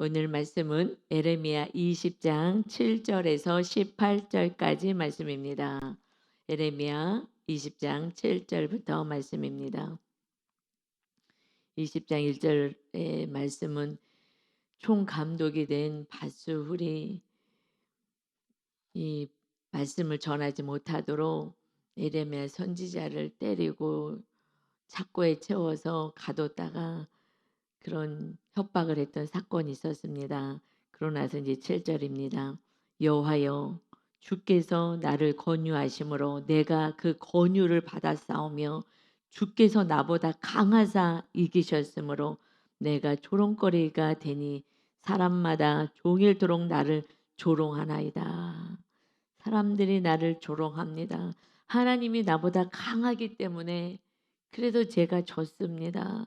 오늘 말씀은 에레미야 20장 7절에서 18절까지 말씀입니다. 에레미야 20장 7절부터 말씀입니다. 20장 1절의 말씀은 총감독이 된 바스훌이 이 말씀을 전하지 못하도록 에레미야 선지자를 때리고 착고에 채워서 가뒀다가 그런 협박을 했던 사건이 있었습니다. 그러고 나서 이제 7절입니다. 여호와여 주께서 나를 권유하심으로 내가 그 권유를 받아 싸우며 주께서 나보다 강하사 이기셨으므로 내가 조롱거리가 되니 사람마다 종일토록 나를 조롱하나이다. 사람들이 나를 조롱합니다. 하나님이 나보다 강하기 때문에 그래도 제가 졌습니다.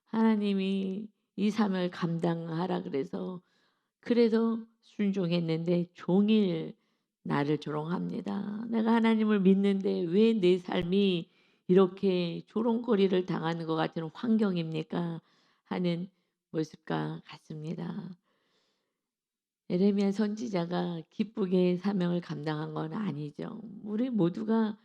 하나님이 이 삶을 감당하라 그래서 그래도 순종했는데 종일 나를 조롱합니다. 내가 하나님을 믿는데 왜 내 삶이 이렇게 조롱거리를 당하는 것 같은 환경입니까? 하는 모습과 같습니다. 에레미야 선지자가 기쁘게 사명을 감당한 건 아니죠. 우리 모두가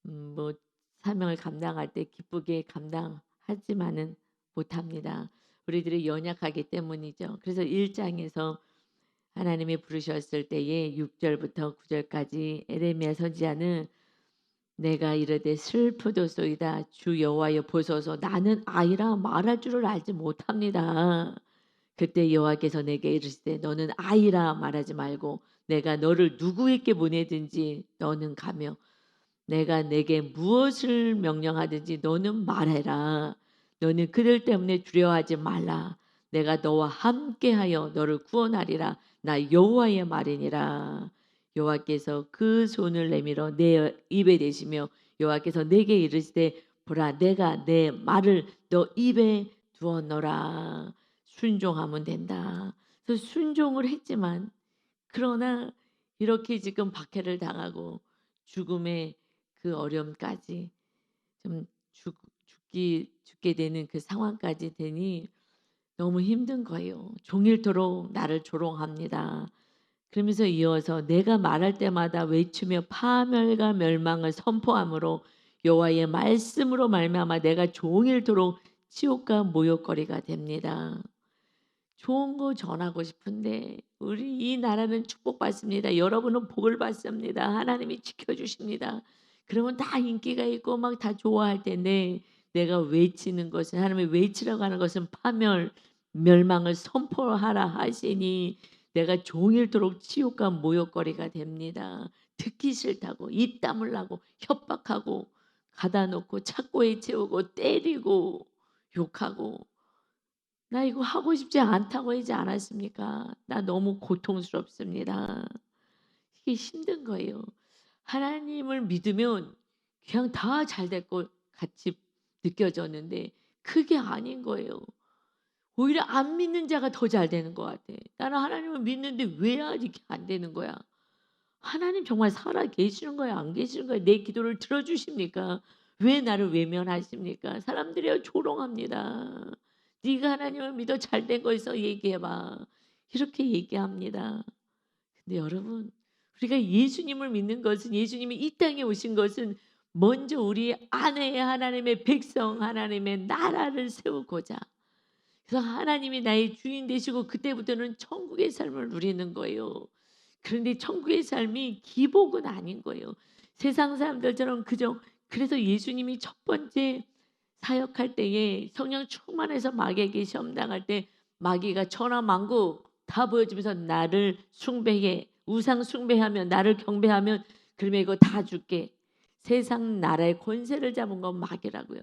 뭐 사명을 감당할 때 기쁘게 감당하지만은 못합니다. 우리들이 연약하기 때문이죠. 그래서 1장에서 하나님이 부르셨을 때에 6절부터 9절까지 에레미야 선지자는 내가 이르되 슬프도소이다 주 여호와여 보소서 나는 아이라 말할 줄을 알지 못합니다. 그때 여호와께서 내게 이르시되 너는 아이라 말하지 말고 내가 너를 누구에게 보내든지 너는 가며 내가 내게 무엇을 명령하든지 너는 말해라. 너는 그들 때문에 두려워하지 말라. 내가 너와 함께하여 너를 구원하리라. 나 여호와의 말이니라. 여호와께서 그 손을 내밀어 내 입에 대시며 여호와께서 내게 이르시되 보라 내가 내 말을 너 입에 두었노라. 순종하면 된다. 그래서 순종을 했지만 그러나 이렇게 지금 박해를 당하고 죽음의 그 어려움까지 좀 죽게 되는 그 상황까지 되니 너무 힘든 거예요. 종일토록 나를 조롱합니다. 그러면서 이어서 내가 말할 때마다 외치며 파멸과 멸망을 선포함으로 여호와의 말씀으로 말미암아 내가 종일토록 치욕과 모욕거리가 됩니다. 좋은 거 전하고 싶은데 우리 이 나라는 축복받습니다. 여러분은 복을 받습니다. 하나님이 지켜주십니다. 그러면 다 인기가 있고 막 다 좋아할 텐데 내가 외치는 것은 하나님이 외치라고 하는 것은 파멸, 멸망을 선포하라 하시니 내가 종일토록 치욕과 모욕거리가 됩니다. 듣기 싫다고 입 다물라고 협박하고 가다 놓고 착고에 채우고 때리고 욕하고 나 이거 하고 싶지 않다고 하지 않았습니까? 나 너무 고통스럽습니다. 이게 힘든 거예요. 하나님을 믿으면 그냥 다 잘 될 것 같이 느껴졌는데 그게 아닌 거예요. 오히려 안 믿는 자가 더 잘 되는 것 같아. 나는 하나님을 믿는데 왜 이렇게 안 되는 거야? 하나님 정말 살아 계시는 거야? 안 계시는 거야? 내 기도를 들어주십니까? 왜 나를 외면하십니까? 사람들이 조롱합니다. 네가 하나님을 믿어 잘된 거 있어 얘기해봐. 이렇게 얘기합니다. 근데 여러분 우리가 예수님을 믿는 것은 예수님이 이 땅에 오신 것은 먼저 우리 안에 하나님의 백성 하나님의 나라를 세우고자 그래서 하나님이 나의 주인 되시고 그때부터는 천국의 삶을 누리는 거예요. 그런데 천국의 삶이 기복은 아닌 거예요. 세상 사람들처럼 그저 그래서 예수님이 첫 번째 사역할 때에 성령 충만해서 마귀에게 시험 당할 때 마귀가 천하만국 다 보여주면서 나를 숭배해 우상 숭배하며 나를 경배하면 그러면 이거 다 줄게. 세상 나라의 권세를 잡은 건 마귀라고요.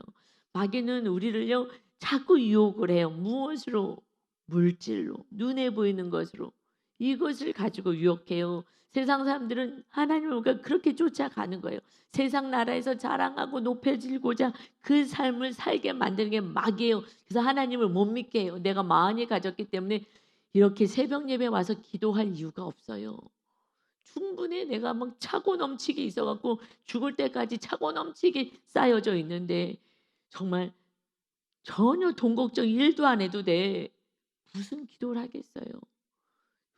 마귀는 우리를요 자꾸 유혹을 해요. 무엇으로? 물질로 눈에 보이는 것으로 이것을 가지고 유혹해요. 세상 사람들은 하나님을 그렇게 쫓아가는 거예요. 세상 나라에서 자랑하고 높여지고자 그 삶을 살게 만드는 게 마귀예요. 그래서 하나님을 못 믿게 해요. 내가 많이 가졌기 때문에 이렇게 새벽 예배 와서 기도할 이유가 없어요. 충분히 내가 막 차고 넘치게 있어갖고 죽을 때까지 차고 넘치게 쌓여져 있는데 정말 전혀 돈 걱정 1도 안 해도 돼. 무슨 기도를 하겠어요.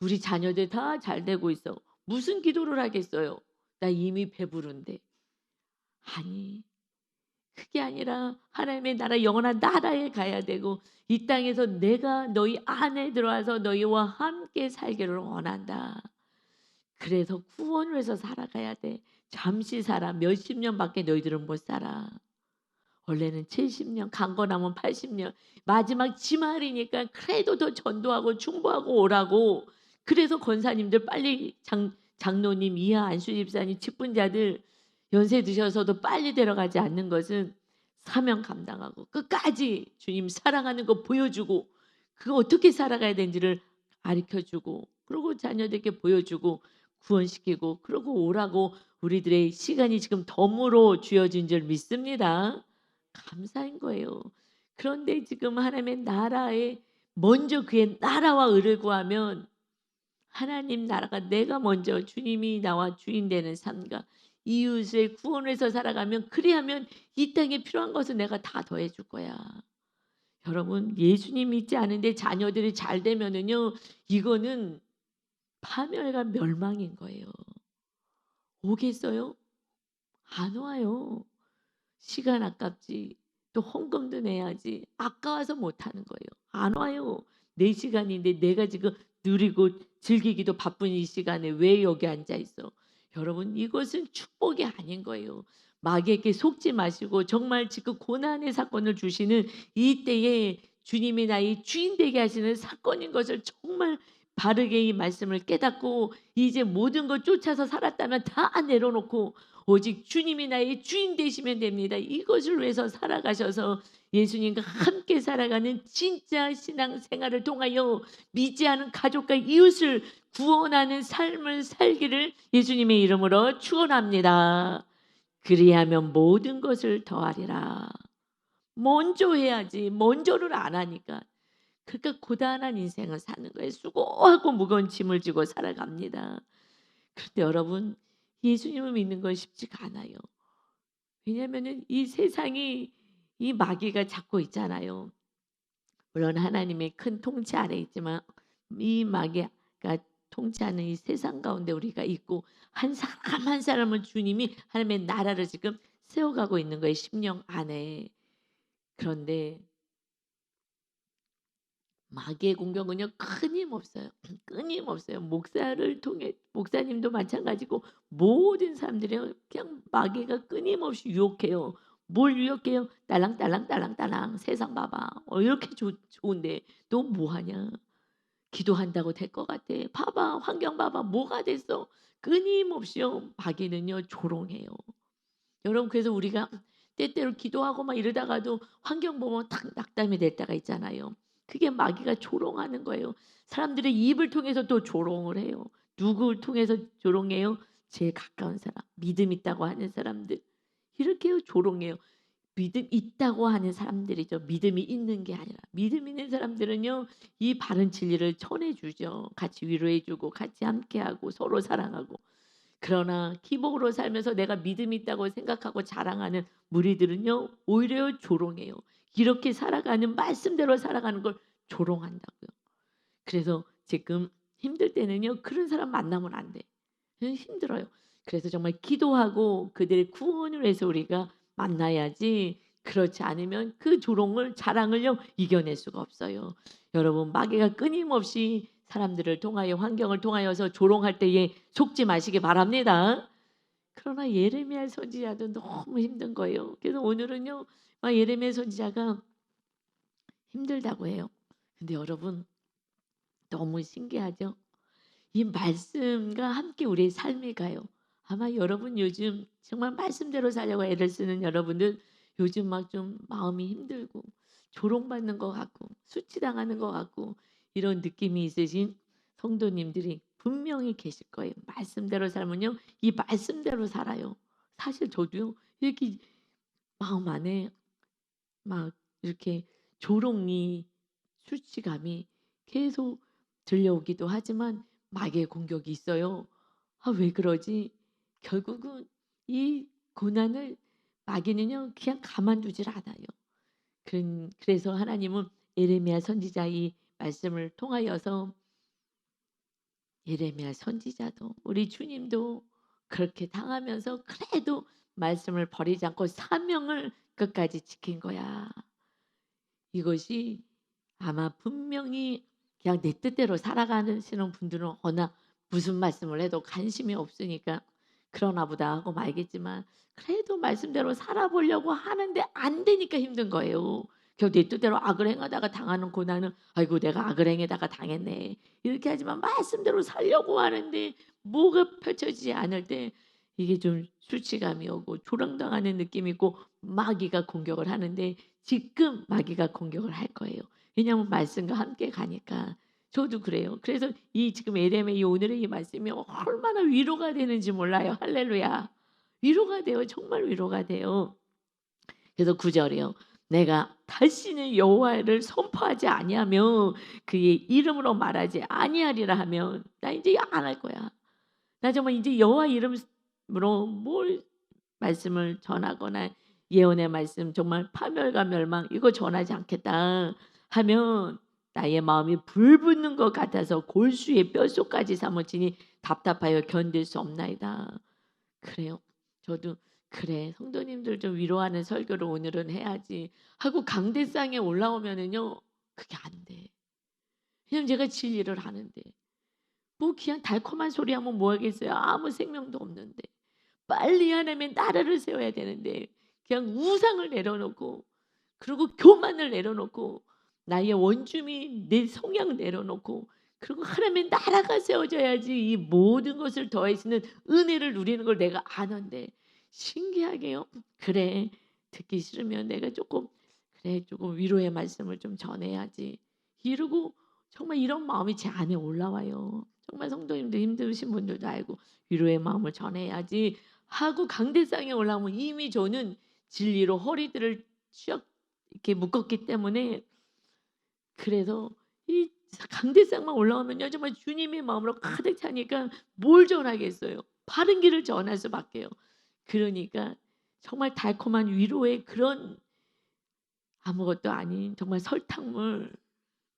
우리 자녀들 다 잘 되고 있어. 무슨 기도를 하겠어요. 나 이미 배부른데. 아니, 그게 아니라 하나님의 나라 영원한 나라에 가야 되고 이 땅에서 내가 너희 안에 들어와서 너희와 함께 살기를 원한다. 그래서 구원을 해서 살아가야 돼. 잠시 살아. 몇십 년밖에 너희들은 못 살아. 원래는 70년, 강건하면 80년. 마지막 지말이니까 그래도 더 전도하고 충보하고 오라고. 그래서 권사님들 빨리 장로님, 이하 안수 집사님, 직분자들 연세 드셔서도 빨리 데려가지 않는 것은 사명 감당하고 끝까지 주님 사랑하는 거 보여주고 그거 어떻게 살아가야 되는지를 가르쳐주고 그리고 자녀들께 보여주고 구원시키고 그러고 오라고 우리들의 시간이 지금 덤으로 주어진 줄 믿습니다. 감사한 거예요. 그런데 지금 하나님의 나라에 먼저 그의 나라와 의를 구하면 하나님 나라가 내가 먼저 주님이 나와 주인 되는 삶과 이웃의 구원을 해서 살아가면 그리하면 이 땅에 필요한 것은 내가 다 더해 줄 거야. 여러분 예수님 믿지 않은데 자녀들이 잘 되면은요 이거는 파멸과 멸망인 거예요. 오겠어요? 안 와요. 시간 아깝지. 또 헌금도 내야지. 아까워서 못하는 거예요. 안 와요. 내 시간인데 내가 지금 누리고 즐기기도 바쁜 이 시간에 왜 여기 앉아 있어? 여러분 이것은 축복이 아닌 거예요. 마귀에게 속지 마시고 정말 지금 고난의 사건을 주시는 이때에 주님이 나의 주인 되게 하시는 사건인 것을 정말 바르게 이 말씀을 깨닫고 이제 모든 것 쫓아서 살았다면 다 내려놓고 오직 주님이 나의 주인 되시면 됩니다. 이것을 위해서 살아가셔서 예수님과 함께 살아가는 진짜 신앙생활을 통하여 믿지 않은 가족과 이웃을 구원하는 삶을 살기를 예수님의 이름으로 축원합니다. 그리하면 모든 것을 더하리라. 먼저 해야지. 먼저를 안 하니까. 그러니까 고단한 인생을 사는 거예요. 수고하고 무거운 짐을 지고 살아갑니다. 그런데 여러분 예수님을 믿는 건 쉽지가 않아요. 왜냐하면 이 세상이 이 마귀가 잡고 있잖아요. 물론 하나님의 큰 통치 아래 있지만 이 마귀가 통치하는 이 세상 가운데 우리가 있고 한 사람 한 사람은 주님이 하나님의 나라를 지금 세워가고 있는 거예요. 심령 안에. 그런데 마귀의 공격은요 끊임없어요. 끊임없어요. 목사를 통해 목사님도 마찬가지고 모든 사람들이 그냥 마귀가 끊임없이 유혹해요. 뭘 유혹해요? 딸랑딸랑딸랑딸랑 세상 봐봐. 이렇게 좋은데 너 뭐하냐? 기도한다고 될 것 같아. 봐봐 환경 봐봐 뭐가 됐어? 끊임없이요 마귀는요 조롱해요. 여러분 그래서 우리가 때때로 기도하고 막 이러다가도 환경 보면 탁 낙담이 될 때가 있잖아요. 그게 마귀가 조롱하는 거예요. 사람들의 입을 통해서 또 조롱을 해요. 누구를 통해서 조롱해요? 제일 가까운 사람, 믿음 있다고 하는 사람들. 이렇게 조롱해요. 믿음 있다고 하는 사람들이죠. 믿음이 있는 게 아니라. 믿음 있는 사람들은요. 이 바른 진리를 전해주죠. 같이 위로해주고 같이 함께하고 서로 사랑하고. 그러나 기복으로 살면서 내가 믿음이 있다고 생각하고 자랑하는 무리들은요. 오히려 조롱해요. 이렇게 살아가는 말씀대로 살아가는 걸 조롱한다고요. 그래서 지금 힘들 때는요. 그런 사람 만나면 안 돼. 힘들어요. 그래서 정말 기도하고 그들의 구원을 위해서 우리가 만나야지 그렇지 않으면 그 조롱을 자랑을요 이겨낼 수가 없어요. 여러분 마귀가 끊임없이 사람들을 통하여 환경을 통하여서 조롱할 때에 속지 마시기 바랍니다. 그러나 예레미야 선지자도 너무 힘든 거예요. 그래서 오늘은요 예레미야 선지자가 힘들다고 해요. 근데 여러분 너무 신기하죠? 이 말씀과 함께 우리의 삶이 가요. 아마 여러분 요즘 정말 말씀대로 살려고 애를 쓰는 여러분들 요즘 막 좀 마음이 힘들고 조롱받는 것 같고 수치당하는 것 같고 이런 느낌이 있으신 성도님들이 분명히 계실 거예요. 말씀대로 살면요. 이 말씀대로 살아요. 사실 저도요. 이렇게 마음 안에 막 이렇게 조롱이 수치감이 계속 들려오기도 하지만 마귀의 공격이 있어요. 아, 왜 그러지? 결국은 이 고난을 마귀는요 그냥 가만두질 않아요. 그래서 하나님은 에레미야 선지자 이 말씀을 통하여서 예레미야 선지자도 우리 주님도 그렇게 당하면서 그래도 말씀을 버리지 않고 사명을 끝까지 지킨 거야. 이것이 아마 분명히 그냥 내 뜻대로 살아가시는 분들은 어나 무슨 말씀을 해도 관심이 없으니까 '그러나 보다.' 하고 말겠지만 그래도 말씀대로 살아보려고 하는데 안 되니까 힘든 거예요. 그냥 내 뜻대로 악을 행하다가 당하는 고난은 '아이고 내가 악을 행하다가 당했네.' 이렇게 하지만 말씀대로 살려고 하는데 뭐가 펼쳐지지 않을 때 이게 좀 수치감이 오고 조랑당하는 느낌이 있고 마귀가 공격을 하는데 지금 마귀가 공격을 할 거예요. 왜냐하면 말씀과 함께 가니까. 저도 그래요. 그래서 이 지금 에레미야 이 오늘의 이 말씀이 얼마나 위로가 되는지 몰라요. 할렐루야. 위로가 돼요. 정말 위로가 돼요. 그래서 9 절이요. "내가 다시는 여호와를 선포하지 아니하며 그의 이름으로 말하지 아니하리라 하면 나 인제 안 할 거야. 나 정말 인제 여호와 이름으로 뭘 말씀을 전하거나 예언의 말씀 정말 파멸과 멸망 이거 전하지 않겠다 하면 나의 마음이 불붙는 것 같아서 골수의 뼛속까지 사무치니 답답하여 견딜 수 없나이다." 그래요. 저도 '그래 성도님들 좀 위로하는 설교를 오늘은 해야지.' 하고 강대상에 올라오면은요. 그게 안 돼. 왜냐면 제가 진리를 아는데. 뭐 그냥 달콤한 소리 하면 뭐 하겠어요. 아무 생명도 없는데. 빨리 하나님의 나라를 세워야 되는데 그냥 우상을 내려놓고 그리고 교만을 내려놓고 나의 원주민 내 성향 내려놓고 그리고 하나님의 나라가 세워져야지 이 모든 것을 더해지는 은혜를 누리는 걸 내가 아는데 신기하게요. 그래 듣기 싫으면 내가 조금 그래 조금 위로의 말씀을 좀 전해야지 이러고 정말 이런 마음이 제 안에 올라와요. 정말 성도님들 힘드신 분들도 알고 위로의 마음을 전해야지 하고 강대상에 올라오면 이미 저는 진리로 허리들을 쭉 이렇게 묶었기 때문에 그래서 이 강대상만 올라오면요 정말 주님의 마음으로 가득 차니까 뭘 전하겠어요. 바른 길을 전할 수밖에요. 그러니까 정말 달콤한 위로의 그런 아무것도 아닌 정말 설탕물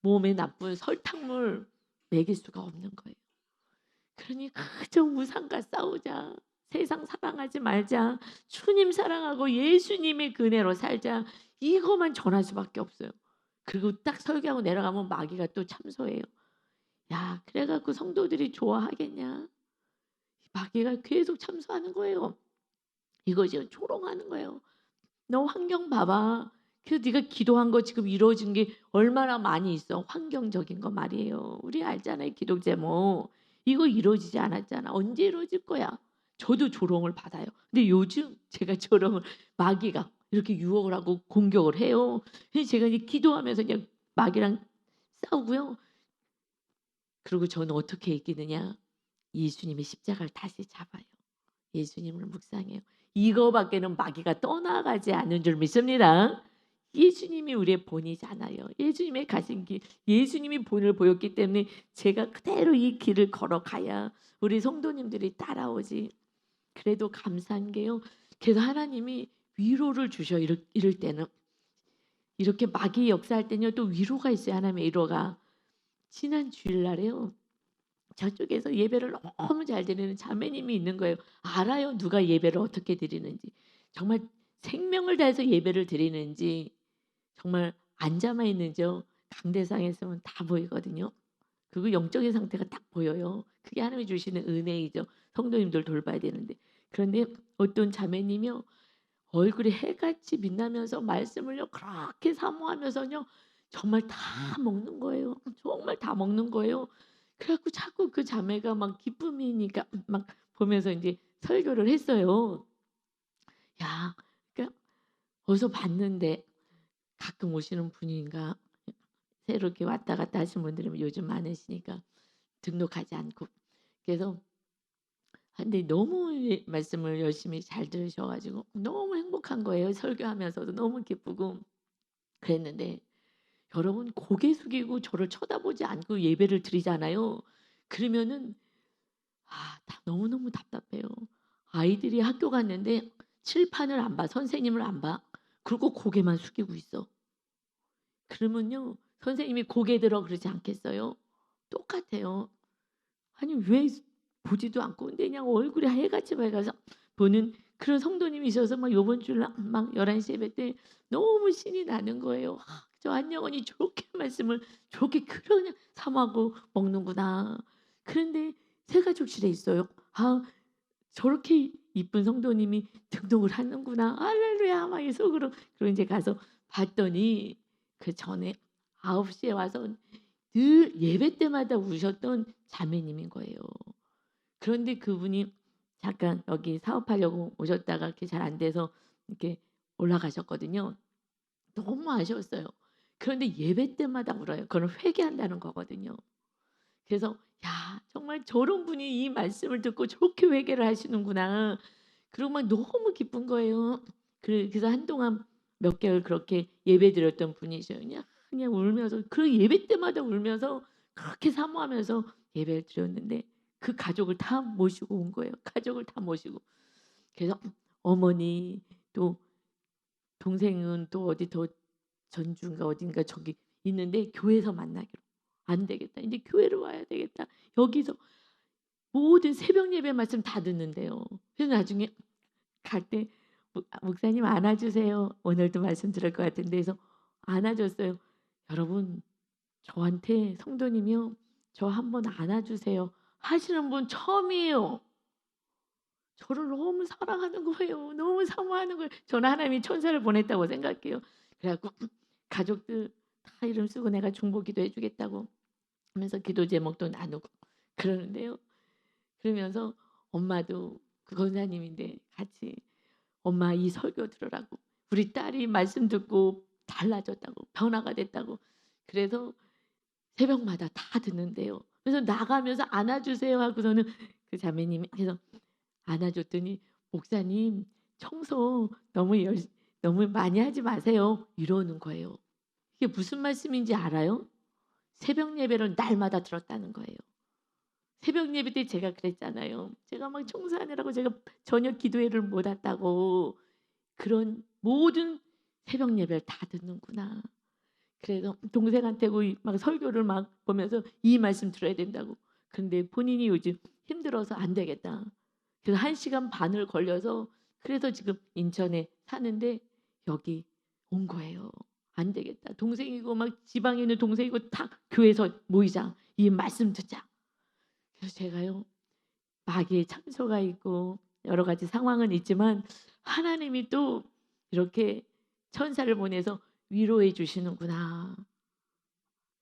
몸에 나쁜 설탕물 먹일 수가 없는 거예요. 그러니 그저 우상과 싸우자. 세상 사랑하지 말자. 주님 사랑하고 예수님의 은혜로 살자. 이거만 전할 수밖에 없어요. 그리고 딱 설교하고 내려가면 마귀가 또 참소해요. 야 그래 갖고 성도들이 좋아하겠냐. 마귀가 계속 참소하는 거예요. 이거죠. 조롱하는 거예요. "너 환경 봐봐. 그래서 네가 기도한 거 지금 이루어진 게 얼마나 많이 있어." 환경적인 거 말이에요. 우리 알잖아요. 기도 제목. 이거 이루어지지 않았잖아. 언제 이루어질 거야? 저도 조롱을 받아요. 근데 요즘 제가 조롱을 마귀가 이렇게 유혹을 하고 공격을 해요. 그래서 제가 이제 기도하면서 그냥 마귀랑 싸우고요. 그리고 저는 어떻게 이기느냐? 예수님의 십자가를 다시 잡아요. 예수님을 묵상해요. 이거밖에는 마귀가 떠나가지 않는 줄 믿습니다. 예수님이 우리의 본이잖아요. 예수님의 가신 길, 예수님이 본을 보였기 때문에 제가 그대로 이 길을 걸어가야 우리 성도님들이 따라오지. 그래도 감사한 게요. 그래서 하나님이 위로를 주셔 이럴 때는 이렇게 마귀 역사할 때는요 또 위로가 있어요. 하나님의 위로가. 지난 주일날에요. 저쪽에서 예배를 너무 잘 드리는 자매님이 있는 거예요. 알아요. 누가 예배를 어떻게 드리는지. 정말 생명을 다해서 예배를 드리는지 정말 앉아만 있는지요. 강대상에서는 다 보이거든요. 그리고 영적인 상태가 딱 보여요. 그게 하나님이 주시는 은혜이죠. 성도님들 돌봐야 되는데. 그런데 어떤 자매님이요. 얼굴이 해같이 빛나면서 말씀을요 그렇게 사모하면서요 정말 다 먹는 거예요. 정말 다 먹는 거예요. 그래 갖고 자꾸 그 자매가 막 기쁨이니까 막 보면서 인제 설교를 했어요. 야 그러니까 어디서 봤는데 가끔 오시는 분인가 새로 이렇게 왔다 갔다 하시는 분들이 요즘 많으시니까 등록하지 않고. 그래서 근데 너무 말씀을 열심히 잘 들으셔 가지고 너무 행복한 거예요. 설교하면서도 너무 기쁘고 그랬는데 여러분 고개 숙이고 저를 쳐다보지 않고 예배를 드리잖아요. 그러면은 너무너무 답답해요. 아이들이 학교 갔는데 칠판을 안 봐. 선생님을 안 봐. 그리고 고개만 숙이고 있어. 그러면요. 선생님이 고개 들어 그러지 않겠어요? 똑같아요. 아니 왜 보지도 않고 근데 그냥 얼굴이 하얘같이 밝아서 보는 그런 성도님이셔서 막 요번 주일 막 11시 예배 때 너무 신이 나는 거예요. '아 저 한영원이 저렇게 말씀을 저렇게 그냥 사모하고 먹는구나.' 그런데 새가족실에 있어요. '아 저렇게 이쁜 성도님이 등록을 하는구나. 할렐루야.' 막 이 속으로 그리고 인제 가서 봤더니 그전에 9시에 와서 늘 예배 때마다 우셨던 자매님인 거예요. 그런데 그분이 잠깐 여기 사업하려고 오셨다가 그게 잘 안 돼서 이렇게 올라가셨거든요. 너무 아쉬웠어요. 그런데 예배 때마다 울어요. 그건 회개한다는 거거든요. 그래서 '야 정말 저런 분이 이 말씀을 듣고 저렇게 회개를 하시는구나.' 그리고 막 너무 기쁜 거예요. 그래서 한동안 몇 개월 그렇게 예배드렸던 분이셔요. 그냥 울면서 그 예배 때마다 울면서 그렇게 사모하면서 예배를 드렸는데 그 가족을 다 모시고 온 거예요. 가족을 다 모시고. 그래서 어머니 또 동생은 또 어디 더 전주인가 어딘가 저기 있는데 교회에서 만나기로. "안 되겠다. 인제 교회로 와야 되겠다." 여기서 모든 새벽 예배 말씀 다 듣는데요. 그래서 나중에 갈 때 목사님 안아 주세요." 오늘도 말씀 들을 것 같은데 그래서 안아 줬어요. 여러분 저한테 성도님이요. "저 한번 안아 주세요." 하시는 분 처음이에요. 저를 너무 사랑하는 거예요. 너무 사모하는 거예요. 저는 하나님이 천사를 보냈다고 생각해요. 그래 갖고 가족들 다 이름 쓰고 내가 중보기도 해 주겠다고 하면서 기도 제목도 나누고 그러는데요. 그러면서 엄마도 그 권사님인데 같이 "엄마 이 설교 들으라고. 우리 딸이 말씀 듣고 달라졌다고. 변화가 됐다고." 그래서 새벽마다 다 듣는데요. 그래서 나가면서 "안아 주세요." 하고서는 그 자매님이 그래서 안아 줬더니 "목사님 청소 너무 많이 하지 마세요." 이러는 거예요. 이게 무슨 말씀인지 알아요? 새벽 예배를 날마다 들었다는 거예요. 새벽 예배 때 제가 그랬잖아요. 제가 막 청소하느라고 제가 저녁 기도회를 못 왔다고. 그런 모든 새벽 예배를 다 듣는구나. 그래서 동생한테 막 설교를 막 보면서 이 말씀 들어야 된다고. 근데 본인이 요즘 힘들어서 안 되겠다. 그래서 1 시간 반을 걸려서 그래서 지금 인천에 사는데 여기 온 거예요. 안 되겠다. 동생이고 막 지방에 있는 동생이고 다 교회에서 모이자. 이 말씀 듣자. 그래서 제가요. 마귀의 참소가 있고 여러 가지 상황은 있지만 하나님이 또 이렇게 천사를 보내서 위로해 주시는구나.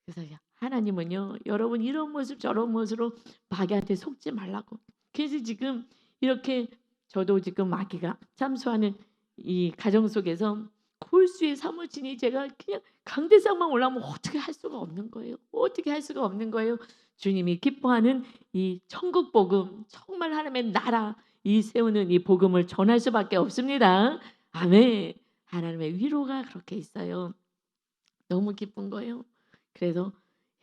그래서 하나님은요. 여러분 이런 모습 저런 모습으로 마귀한테 속지 말라고. 그래서 지금 이렇게 저도 지금 마귀가 참소하는 이 가정 속에서 골수의 사무치니 제가 그냥 강대상만 올라오면 어떻게 할 수가 없는 거예요. 어떻게 할 수가 없는 거예요. 주님이 기뻐하는 이 천국 복음 정말 하나님의 나라 이 세우는 이 복음을 전할 수밖에 없습니다. 아멘. 하나님의 위로가 그렇게 있어요. 너무 기쁜 거예요. 그래서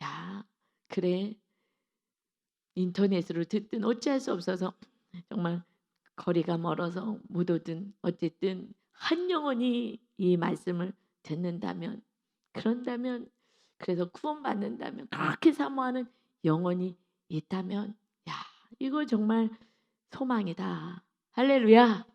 '야 그래. 인터넷으로 듣든 어찌할 수 없어서 정말 거리가 멀어서 못 오든 어쨌든 한 영혼이 이 말씀을 듣는다면 그런다면 그래서 구원받는다면 그렇게 사모하는 영혼이 있다면 야 이거 정말 소망이다. 할렐루야.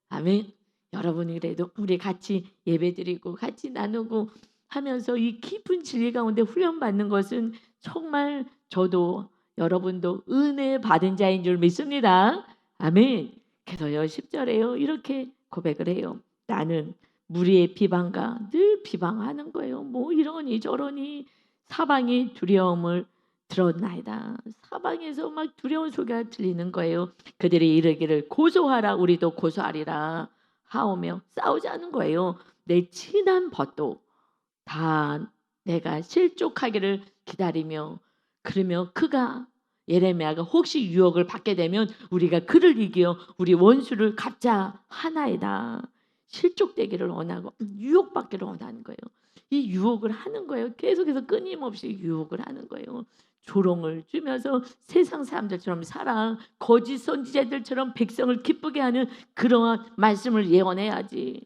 아멘. 여러분이 그래도 우리 같이 예배드리고 같이 나누고 하면서 이 깊은 진리 가운데 훈련받는 것은 정말 저도 여러분도 은혜 받은 자인 줄 믿습니다. 아멘. 그래서요 10절에요 이렇게 고백을 해요. 나는 무리의 비방과 늘 비방하는 거예요. 뭐 이러니 저러니 사방이 두려움을 들었나이다. 사방에서 막 두려운 소리가 들리는 거예요. 그들이 이르기를 고소하라 우리도 고소하리라 하오며 싸우자는 거예요. 내 친한 벗도 다 내가 실족하기를 기다리며 그러며 그가 예레미야가 혹시 유혹을 받게 되면 우리가 그를 이겨 우리 원수를 갚자 하나이다. 실족되기를 원하고 유혹받기를 원하는 거예요. 이 유혹을 하는 거예요. 계속해서 끊임없이 유혹을 하는 거예요. 조롱을 주면서 세상 사람들처럼 살아. 거짓 선지자들처럼 백성을 기쁘게 하는 그러한 말씀을 예언해야지.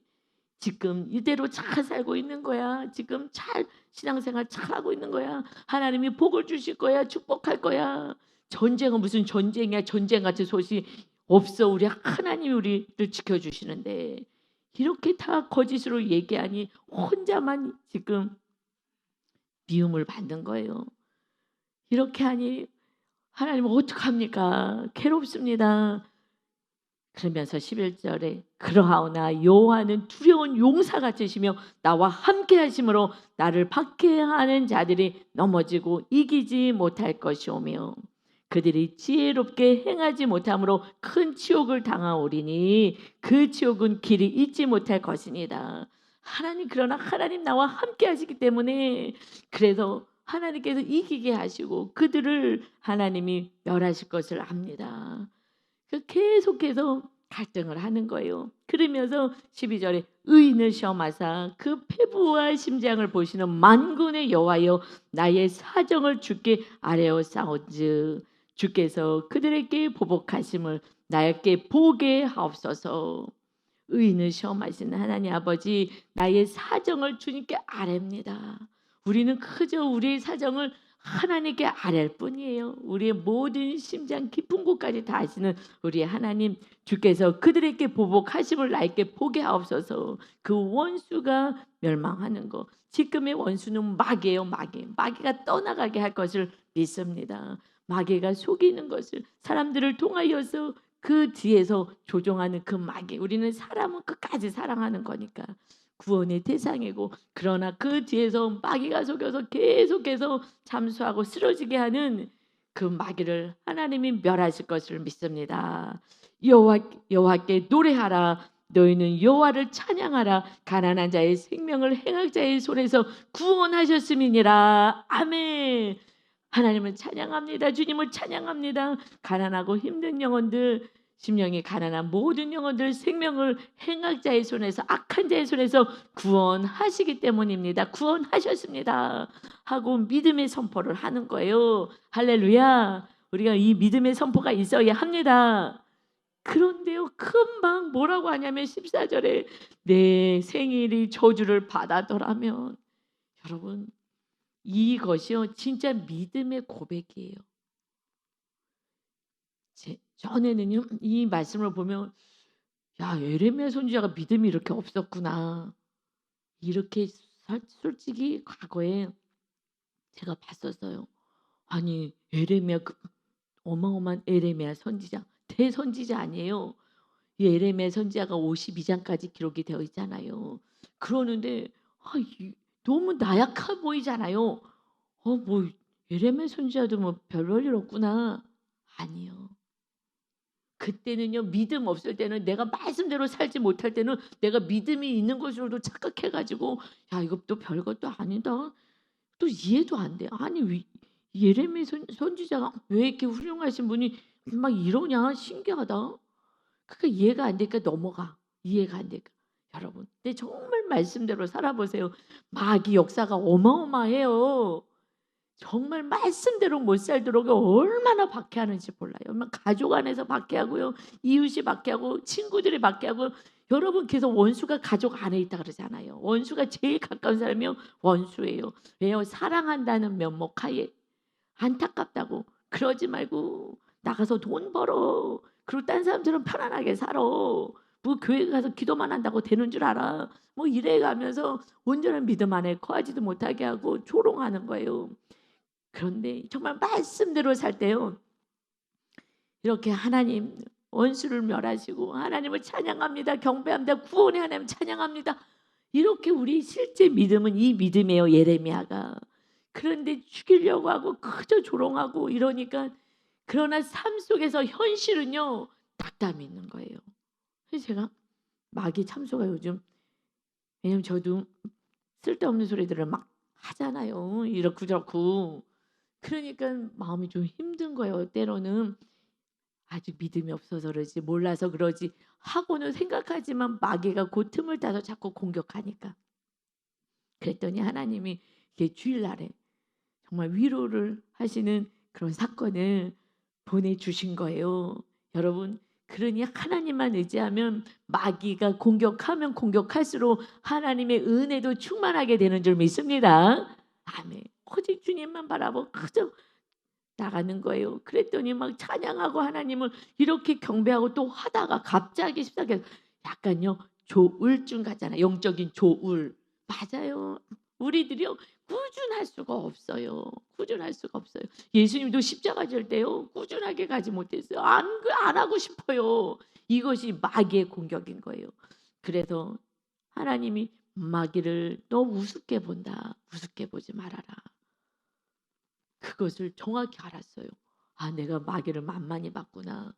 지금 이대로 잘 살고 있는 거야. 지금 잘 신앙생활 잘하고 있는 거야. 하나님이 복을 주실 거야. 축복할 거야. 전쟁은 무슨 전쟁이야. 전쟁 같은 소식 없어. 우리 하나님이 우리를 지켜주시는데 이렇게 다 거짓으로 얘기하니 혼자만 지금 미움을 받는 거예요. 이렇게 하니 하나님은 어떡합니까? 괴롭습니다. 그러면서 11절에 그러하오나 여호와는 두려운 용사 같으시며 나와 함께 하심으로 나를 박해하는 자들이 넘어지고 이기지 못할 것이오며 그들이 지혜롭게 행하지 못함으로 큰 치욕을 당하오리니 그 치욕은 길이 잊지 못할 것이니다. 하나님 그러나 하나님 나와 함께 하시기 때문에 그래서 하나님께서 이기게 하시고 그들을 하나님이 멸하실 것을 압니다. 계속해서 갈등을 하는 거예요. 그러면서 12절에 의인을 시험하사 그 패부와 심장을 보시는 만군의 여호와여 나의 사정을 주께 아뢰어싸온즉 주께서 그들에게 보복하심을 나에게 보게 하옵소서. 의인을 시험하시는 하나님 아버지 나의 사정을 주님께 아뢰입니다. 우리는 그저 우리의 사정을 하나님께 아뢰일 뿐이에요. 우리의 모든 심장 깊은 곳까지 다 아시는 우리 하나님 주께서 그들에게 보복하심을 나에게 보게 하옵소서. 그 원수가 멸망하는 것. 지금의 원수는 마귀예요. 마귀가 떠나가게 할 것을 믿습니다. 마귀가 속이는 것을 사람들을 통하여서 그 뒤에서 조종하는 그 마귀. 우리는 사람은 끝까지 사랑하는 거니까 구원의 대상이고 그러나 그 뒤에서 마귀가 속여서 계속해서 잠수하고 쓰러지게 하는 그 마귀를 하나님이 멸하실 것을 믿습니다. 여호와께 노래하라. 너희는 여호와를 찬양하라. 가난한 자의 생명을 행악자의 손에서 구원하셨음이니라. 아멘. 하나님을 찬양합니다. 주님을 찬양합니다. 가난하고 힘든 영혼들, 심령이 가난한 모든 영혼들 생명을 행악자의 손에서 악한 자의 손에서 구원하시기 때문입니다. 구원하셨습니다. 하고 믿음의 선포를 하는 거예요. 할렐루야. 우리가 이 믿음의 선포가 있어야 합니다. 그런데요 금방 뭐라고 하냐면 14절에 내 생일이 저주를 받아더라면 여러분 이것이요 진짜 믿음의 고백이에요. 전에는요 이 말씀을 보면 야 예레미야 선지자가 믿음이 이렇게 없었구나 이렇게 솔직히 과거에 제가 봤었어요. 아니 예레미야 그 어마어마한 예레미야 선지자 대선지자 아니에요. 이 예레미야 선지자가 52장까지 기록이 되어 있잖아요. 그러는데 너무 나약해 보이잖아요. 뭐 예레미야 선지자도 뭐 별볼 없구나. 아니요. 그때는요 믿음 없을 때는 내가 말씀대로 살지 못할 때는 내가 믿음이 있는 것으로도 착각해 가지고 야 이거 또 별것도 아니다. 또 이해도 안 돼. 아니 예레미야 선지자가 왜 이렇게 훌륭하신 분이 막 이러냐 신기하다. 그러니까 이해가 안 되니까 넘어가. 이해가 안 되니까. 여러분 근데 정말 말씀대로 살아보세요. 마귀 역사가 어마어마해요. 정말 말씀대로 못 살도록 얼마나 박해하는지 몰라요. 얼마나 가족 안에서 박해하고요. 이웃이 박해하고 친구들이 박해하고 여러분 계속 원수가 가족 안에 있다 그러잖아요. 원수가 제일 가까운 사람이 원수예요. 왜요? 사랑한다는 면목 하에 안타깝다고 그러지 말고 나가서 돈 벌어. 그리고 딴 사람들은 편안하게 살아. 뭐 교회 가서 기도만 한다고 되는 줄 알아. 뭐 이래 가면서 온전한 믿음 안에 거하지도 못하게 하고 조롱하는 거예요. 그런데 정말 말씀대로 살 때요. 이렇게 하나님 원수를 멸하시고 하나님을 찬양합니다. 경배합니다. 구원의 하나님 찬양합니다. 이렇게 우리 실제 믿음은 이 믿음이에요. 예레미야가. 그런데 죽이려고 하고 그저 조롱하고 이러니까 그러나 삶 속에서 현실은요. 낙담이 있는 거예요. 그래서 제가 마귀 참소가 요즘 왜냐면 저도 쓸데없는 소리들을 막 하잖아요. 이렇고 저렇고. 그러니까 마음이 좀 힘든 거예요. 때로는 아직 믿음이 없어서 그러지 몰라서 그러지 하고는 생각하지만 마귀가 그 틈을 타서 자꾸 공격하니까. 그랬더니 하나님이 이게 주일날에 정말 위로를 하시는 그런 사건을 보내주신 거예요. 여러분 그러니 하나님만 의지하면 마귀가 공격하면 공격할수록 하나님의 은혜도 충만하게 되는 줄 믿습니다. 아멘. 오직 주님만 바라보고 그저 나가는 거예요. 그랬더니 막 찬양하고 하나님을 이렇게 경배하고 또 하다가 갑자기 십자가에서 약간요 조울증 같잖아요. 영적인 조울. 맞아요. 우리들이요 꾸준할 수가 없어요. 꾸준할 수가 없어요. 예수님도 십자가 질 때요 꾸준하게 가지 못했어요. 안 하고 싶어요. 이것이 마귀의 공격인 거예요. 그래서 하나님이 마귀를 너 우습게 본다. 우습게 보지 말아라. 그것을 정확히 알았어요. 아, 내가 마귀를 만만히 봤구나.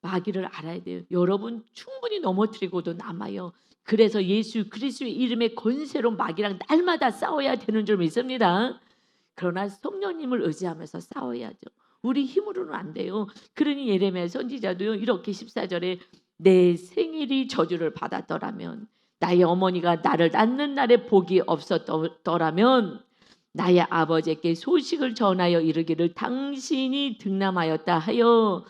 마귀를 알아야 돼요. 여러분 충분히 넘어뜨리고도 남아요. 그래서 예수 그리스도의 이름의 권세로 마귀랑 날마다 싸워야 되는 줄 믿습니다. 그러나 성령님을 의지하면서 싸워야죠. 우리 힘으로는 안 돼요. 그러니 예레미야 선지자도요 이렇게 14절에 내 생일이 저주를 받았더라면 나의 어머니가 나를 낳는 날에 복이 없었더라면 나의 아버지께 소식을 전하여 이르기를 당신이 등남하였다 하여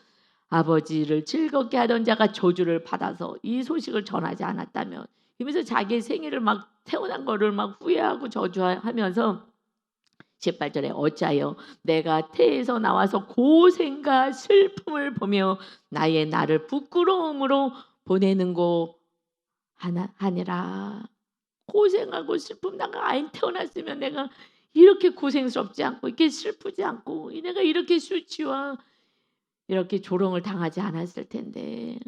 아버지를 즐겁게 하던 자가 저주를 받아서 이 소식을 전하지 않았다면 이러면서 자기의 생일을 막 태어난 거를 막 후회하고 저주하면서 18절에 어찌하여 내가 태에서 나와서 고생과 슬픔을 보며 나의 나를 부끄러움으로 보내는고 하니라. 고생하고 슬픔 내가 아이 태어났으면 내가 이렇게 고생스럽지 않고 이렇게 슬프지 않고 내가 이렇게 수치와 이렇게 조롱을 당하지 않았을 텐데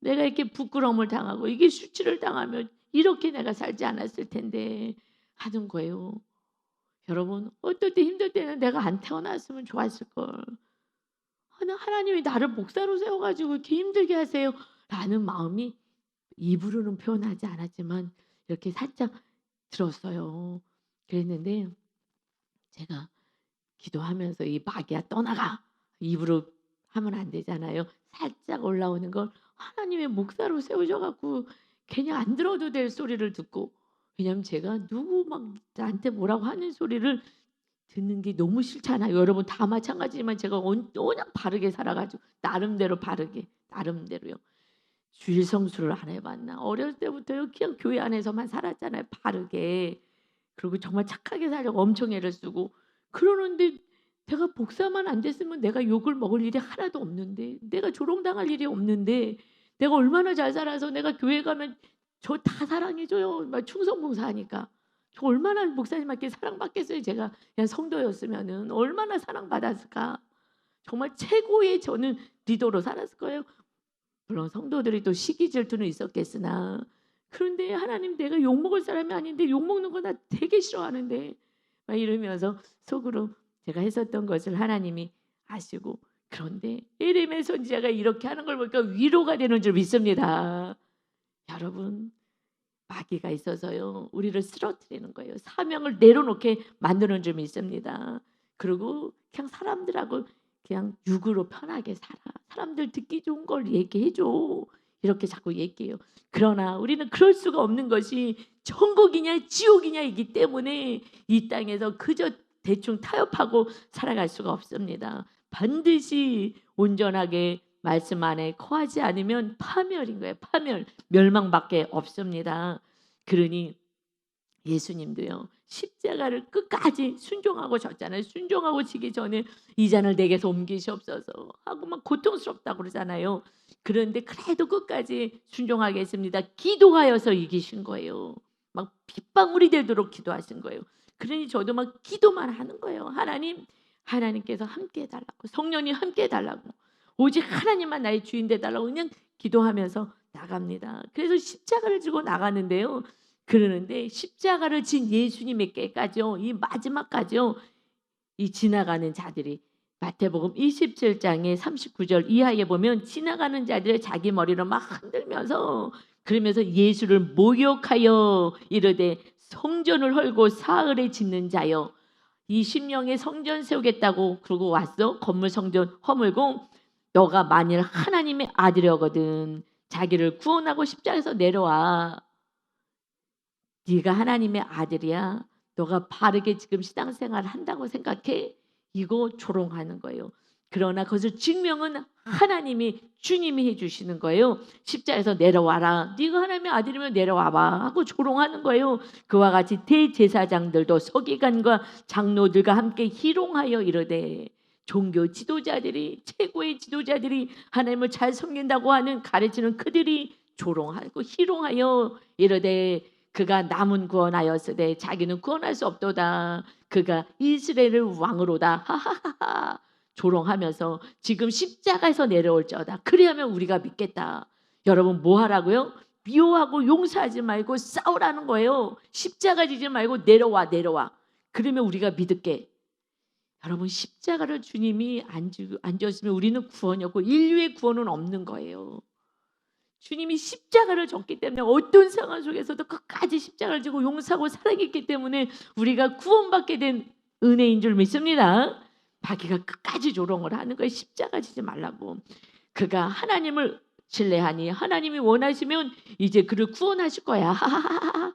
내가 이렇게 부끄러움을 당하고 이게 수치를 당하면 이렇게 내가 살지 않았을 텐데 하는 거예요. 여러분 어떨 때 힘들 때는 내가 안 태어났으면 좋았을걸. 하나님이 나를 목사로 세워가지고 이렇게 힘들게 하세요 라는 마음이 입으로는 표현하지 않았지만 이렇게 살짝 들었어요. 그랬는데 제가 기도하면서 이 마귀야 떠나가 입으로 하면 안 되잖아요. 살짝 올라오는 걸 하나님의 목사로 세우셔갖고 그냥 안 들어도 될 소리를 듣고 왜냐하면 제가 누구 막 나한테 뭐라고 하는 소리를 듣는 게 너무 싫잖아요. 여러분 다 마찬가지지만 제가 워낙 바르게 살아가지고 나름대로 바르게 나름대로요. 주일 성수를 안 해봤나 어렸을 때부터요 그냥 교회 안에서만 살았잖아요. 바르게 그리고 정말 착하게 살려고 엄청 애를 쓰고 그러는데 내가 목사만 안 됐으면 내가 욕을 먹을 일이 하나도 없는데 내가 조롱당할 일이 없는데 내가 얼마나 잘 살아서 내가 교회 가면 저 다 사랑해줘요. 막 충성봉사하니까 저 얼마나 목사님께 사랑받겠어요. 제가 그냥 성도였으면은 얼마나 사랑받았을까. 정말 최고의 저는 리더로 살았을 거예요. 물론 성도들이 또 시기 질투는 있었겠으나 그런데 하나님 내가 욕먹을 사람이 아닌데 욕먹는 거 나 되게 싫어하는데 막 이러면서 속으로 제가 했었던 것을 하나님이 아시고 그런데 예레미야 선지자가 이렇게 하는 걸 보니까 위로가 되는 줄 믿습니다. 여러분 마귀가 있어서요 우리를 쓰러뜨리는 거예요. 사명을 내려놓게 만드는 줄 믿습니다. 그리고 그냥 사람들하고 그냥 육으로 편하게 살아. 사람들 듣기 좋은 걸 얘기해 줘. 이렇게 자꾸 얘기해요. 그러나 우리는 그럴 수가 없는 것이 천국이냐 지옥이냐이기 때문에 이 땅에서 그저 대충 타협하고 살아갈 수가 없습니다. 반드시 온전하게 말씀 안에 거하지 않으면 파멸인 거예요. 파멸, 멸망밖에 없습니다. 그러니 예수님도요 십자가를 끝까지 순종하고 졌잖아요. 순종하고 지기 전에 이 잔을 내게서 옮기시옵소서 하고 막 고통스럽다고 그러잖아요. 그런데 그래도 끝까지 순종하겠습니다. 기도하여서 이기신 거예요. 막 빗방울이 되도록 기도하신 거예요. 그러니 저도 막 기도만 하는 거예요. 하나님께서 함께 해달라고 성령님 함께 해달라고 오직 하나님만 나의 주인 되달라고 그냥 기도하면서 나갑니다. 그래서 십자가를 지고 나가는데요. 그러는데 십자가를 진 예수님에게까지요. 이 마지막까지요. 이 지나가는 자들이 마태복음 27장의 39절 이하에 보면 지나가는 자들이 자기 머리를 막 흔들면서 그러면서 예수를 모욕하여 이르되 성전을 헐고 사흘에 짓는 자여 이 심령에 성전 세우겠다고 그러고 왔어. 건물 성전 허물고 너가 만일 하나님의 아들이거든 자기를 구원하고 십자가에서 내려와. 네가 하나님의 아들이야. 너가 바르게 지금 신앙생활을 한다고 생각해? 이거 조롱하는 거예요. 그러나 그것을 증명은 하나님이 주님이 해주시는 거예요. 십자가에서 내려와라. 네가 하나님의 아들이면 내려와봐 하고 조롱하는 거예요. 그와 같이 대제사장들도 서기관과 장로들과 함께 희롱하여 이르되 종교 지도자들이 최고의 지도자들이 하나님을 잘 섬긴다고 하는 가르치는 그들이 조롱하고 희롱하여 이르되 그가 남은 구원하였으되 자기는 구원할 수 없도다. 그가 이스라엘을 왕으로다. 하하하하. 조롱하면서 지금 십자가에서 내려올지어다. 그리하면 우리가 믿겠다. 여러분 뭐 하라고요? 미워하고 용서하지 말고 싸우라는 거예요. 십자가 지지 말고 내려와. 그러면 우리가 믿을게. 여러분 십자가를 주님이 안 지었으면 우리는 구원이 없고 인류의 구원은 없는 거예요. 주님이 십자가를 졌기 때문에 어떤 상황 속에서도 끝까지 십자가를 지고 용서하고 사랑했기 때문에 우리가 구원받게 된 은혜인 줄 믿습니다. 마귀가 끝까지 조롱을 하는 거예요. 십자가 지지 말라고. 그가 하나님을 신뢰하니 하나님이 원하시면 이제 그를 구원하실 거야. 하하하하.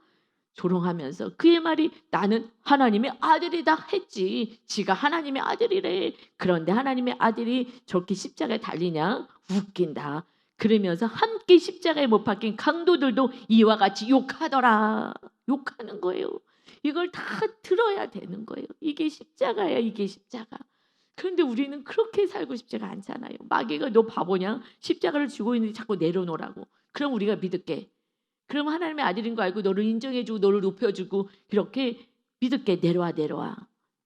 조롱하면서 그의 말이 나는 하나님의 아들이다 했지. 지가 하나님의 아들이래. 그런데 하나님의 아들이 저렇게 십자가에 달리냐? 웃긴다. 그러면서 함께 십자가에 못 박힌 강도들도 이와 같이 욕하더라. 욕하는 거예요. 이걸 다 들어야 되는 거예요. 이게 십자가야, 이게 십자가. 그런데 우리는 그렇게 살고 싶지가 않잖아요. 마귀가 너 바보냐? 십자가를 쥐고 있는데 자꾸 내려놓으라고. 그럼 우리가 믿을게. 그럼 하나님의 아들인 거 알고 너를 인정해주고 너를 높여주고 이렇게 믿을게. 내려와.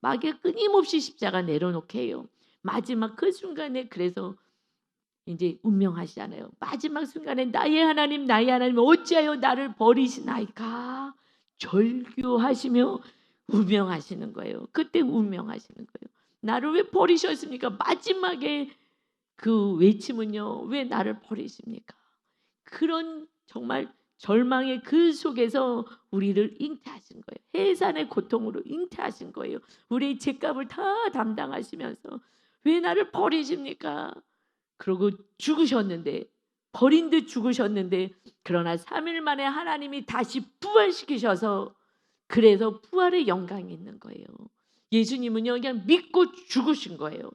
마귀가 끊임없이 십자가 내려놓게 해요. 마지막 그 순간에 그래서 이제 운명하시잖아요. 마지막 순간에 나의 하나님 어찌하여 나를 버리시나이까 절규하시며 운명하시는 거예요. 그때 운명하시는 거예요. 나를 왜 버리셨습니까? 마지막에 그 외침은요. 왜 나를 버리십니까? 그런 정말 절망의 그 속에서 우리를 잉태하신 거예요. 해산의 고통으로 잉태하신 거예요. 우리의 죄값을 다 담당하시면서 왜 나를 버리십니까? 그러고 죽으셨는데 버린 듯 죽으셨는데 그러나 3일 만에 하나님이 다시 부활시키셔서 그래서 부활의 영광이 있는 거예요. 예수님은요 그냥 믿고 죽으신 거예요.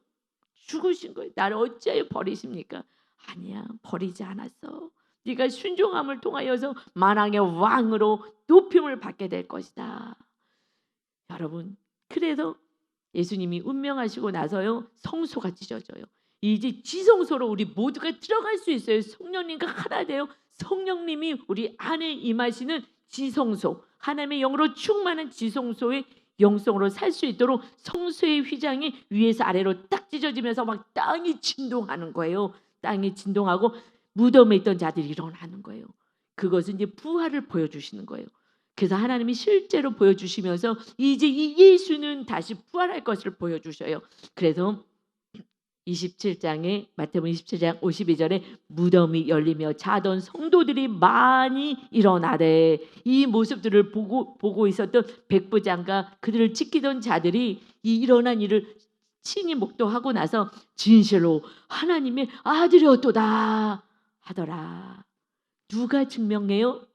죽으신 거예요. 나를 어찌하여 버리십니까? 아니야, 버리지 않았어. 네가 순종함을 통하여서 만왕의 왕으로 높임을 받게 될 것이다. 여러분, 그래서 예수님이 운명하시고 나서요 성소가 찢어져요. 이제 지성소로 우리 모두가 들어갈 수 있어요. 성령님과 하나 되어 성령님이 우리 안에 임하시는 지성소, 하나님의 영으로 충만한 지성소의 영성으로 살 수 있도록 성소의 휘장이 위에서 아래로 딱 찢어지면서 막 땅이 진동하는 거예요. 땅이 진동하고 무덤에 있던 자들이 일어나는 거예요. 그것은 이제 부활을 보여주시는 거예요. 그래서 하나님이 실제로 보여주시면서 이제 이 예수는 다시 부활할 것을 보여주셔요. 그래서 27장에 마태복음 27장 52절에 무덤이 열리며 자던 성도들이 많이 일어나되 이 모습들을 보고 있었던 백부장과 그들을 지키던 자들이 이 일어난 일을 친히 목도하고 나서 진실로 하나님의 아들이었도다 하더라. 누가 증명해요?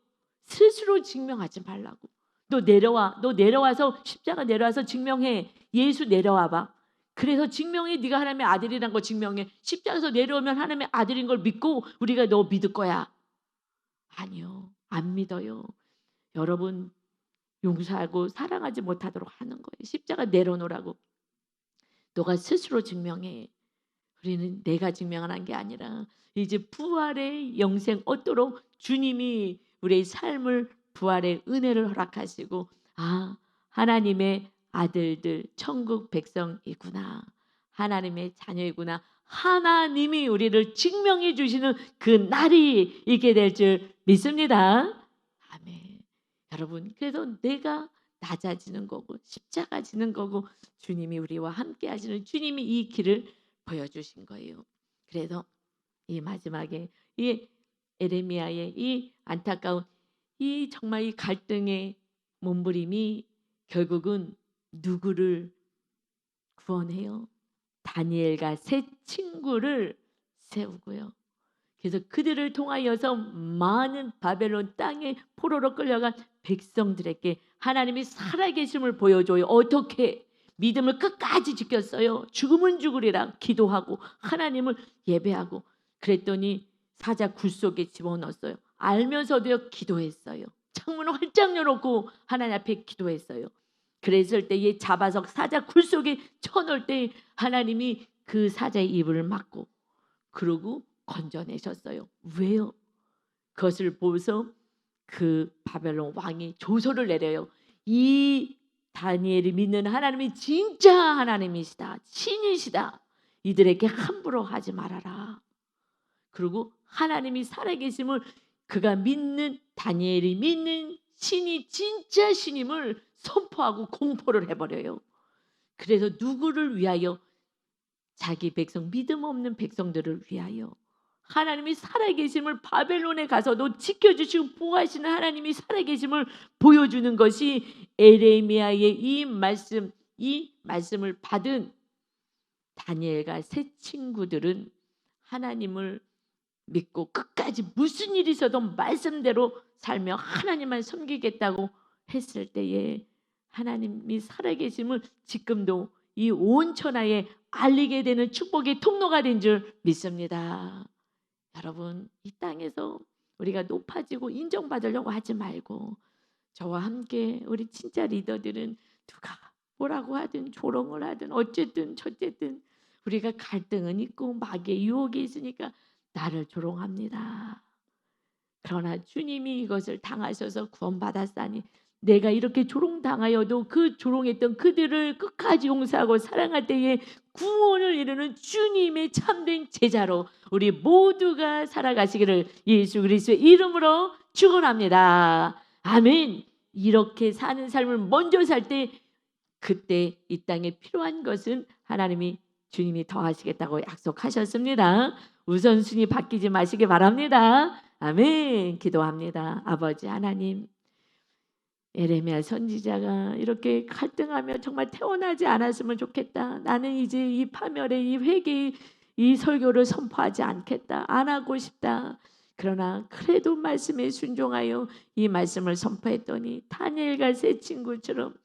스스로 증명하지 말라고. 너 내려와서 십자가 내려와서 증명해. 예수 내려와봐. 그래서 증명해. 네가 하나님의 아들이란 거 증명해. 십자가에서 내려오면 하나님의 아들인 걸 믿고 우리가 너 믿을 거야. 아니요, 안 믿어요. 여러분 용서하고 사랑하지 못하도록 하는 거예요. 십자가 내려놓으라고. 너가 스스로 증명해. 우리는 내가 증명하는 게 아니라 이제 부활의 영생 얻도록 주님이 우리의 삶을 부활의 은혜를 허락하시고 하나님의 아들들 천국 백성이구나. 하나님의 자녀이구나. 하나님이 우리를 증명해 주시는 그 날이 있게 될 줄 믿습니다. 아멘. 여러분 그래서 내가 낮아지는 거고 십자가 지는 거고 주님이 우리와 함께 하시는 주님이 이 길을 보여주신 거예요. 그래서 이 마지막에 이 에레미야의 이 안타까운 이 정말 이 갈등의 몸부림이 결국은 누구를 구원해요? 다니엘과 세 친구를 세우고요. 그래서 그들을 통하여서 많은 바벨론 땅에 포로로 끌려간 백성들에게 하나님이 살아계심을 보여줘요. 어떻게? 믿음을 끝까지 지켰어요. 죽으면 죽으리라 기도하고 하나님을 예배하고 그랬더니 사자 굴 속에 집어넣었어요. 알면서도요 기도했어요. 창문을 활짝 열어놓고 하나님 앞에 기도했어요. 그랬을 때에 잡아서 사자 굴 속에 쳐넣을 때 하나님이 그 사자의 입을 막고 그러고 건져내셨어요. 왜요? 그것을 보고서 그 바벨론 왕이 조서를 내려요. 이 다니엘이 믿는 하나님이 진짜 하나님이시다. 신이시다. 이들에게 함부로 하지 말아라. 그리고 하나님이 살아계심을 그가 믿는 다니엘이 믿는 신이 진짜 신임을 선포하고 공포를 해버려요. 그래서 누구를 위하여? 자기 백성, 믿음 없는 백성들을 위하여 하나님이 살아계심을 바벨론에 가서도 지켜주시고 보호하시는 하나님이 살아계심을 보여주는 것이 에레미야의 이 말씀을 받은 다니엘과 세 친구들은 하나님을 믿고 끝까지 무슨 일이 있어도 말씀대로 살며 하나님만 섬기겠다고 했을 때에 하나님이 살아계심을 지금도 이 온 천하에 알리게 되는 축복의 통로가 된 줄 믿습니다. 여러분, 이 땅에서 우리가 높아지고 인정받으려고 하지 말고 저와 함께 우리 진짜 리더들은 누가 뭐라고 하든 조롱을 하든 어쨌든 저쨌든 우리가 갈등은 있고 마귀의 유혹이 있으니까 나를 조롱합니다. 그러나 주님이 이것을 당하셔서 구원받았사니 내가 이렇게 조롱당하여도 그 조롱했던 그들을 끝까지 용서하고 사랑할 때에 구원을 이루는 주님의 참된 제자로 우리 모두가 살아가시기를 예수 그리스도의 이름으로 축원합니다. 아멘. 이렇게 사는 삶을 먼저 살 때 그때 이 땅에 필요한 것은 하나님이 주님이 더하시겠다고 약속하셨습니다. 우선순위 바뀌지 마시기 바랍니다. 아멘. 기도합니다. 아버지 하나님, 에레미야 선지자가 이렇게 갈등하며 정말 태어나지 않았으면 좋겠다. 나는 이제 이 파멸의 이 회개의 이 설교를 선포하지 않겠다. 안 하고 싶다. 그러나 그래도 말씀에 순종하여 이 말씀을 선포했더니 다니엘과 세 친구처럼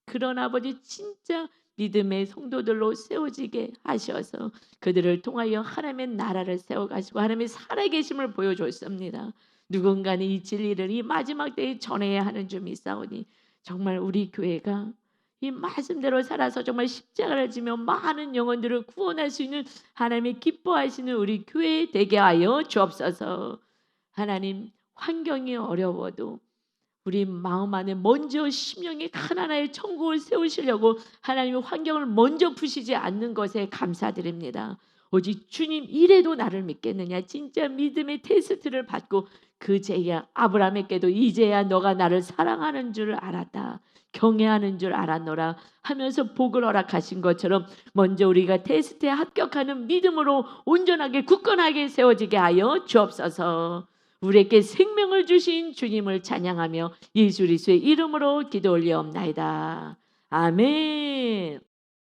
그런 아버지 진짜 믿음의 성도들로 세워지게 하셔서 그들을 통하여 하나님의 나라를 세워가시고 하나님의 살아계심을 보여줬습니다. 누군가는 이 진리를 이 마지막 때에 전해야 하는 줄 믿사오니 정말 우리 교회가 이 말씀대로 살아서 정말 십자가를 지며 많은 영혼들을 구원할 수 있는 하나님의 기뻐하시는 우리 교회 되게 하여 주옵소서. 하나님, 환경이 어려워도 우리 마음 안에 먼저 심령의 하나하나의 천국을 세우시려고 하나님의 환경을 먼저 푸시지 않는 것에 감사드립니다. 오직 주님 이래도 나를 믿겠느냐, 진짜 믿음의 테스트를 받고 그제야 아브라함에게도 이제야 너가 나를 사랑하는 줄 알았다, 경외하는 줄 알았노라 하면서 복을 허락하신 것처럼 먼저 우리가 테스트에 합격하는 믿음으로 온전하게 굳건하게 세워지게 하여 주옵소서. 우리에게 생명을 주신 주님을 찬양하며 예수 그리스도의 이름으로 기도 올리옵나이다. 아멘.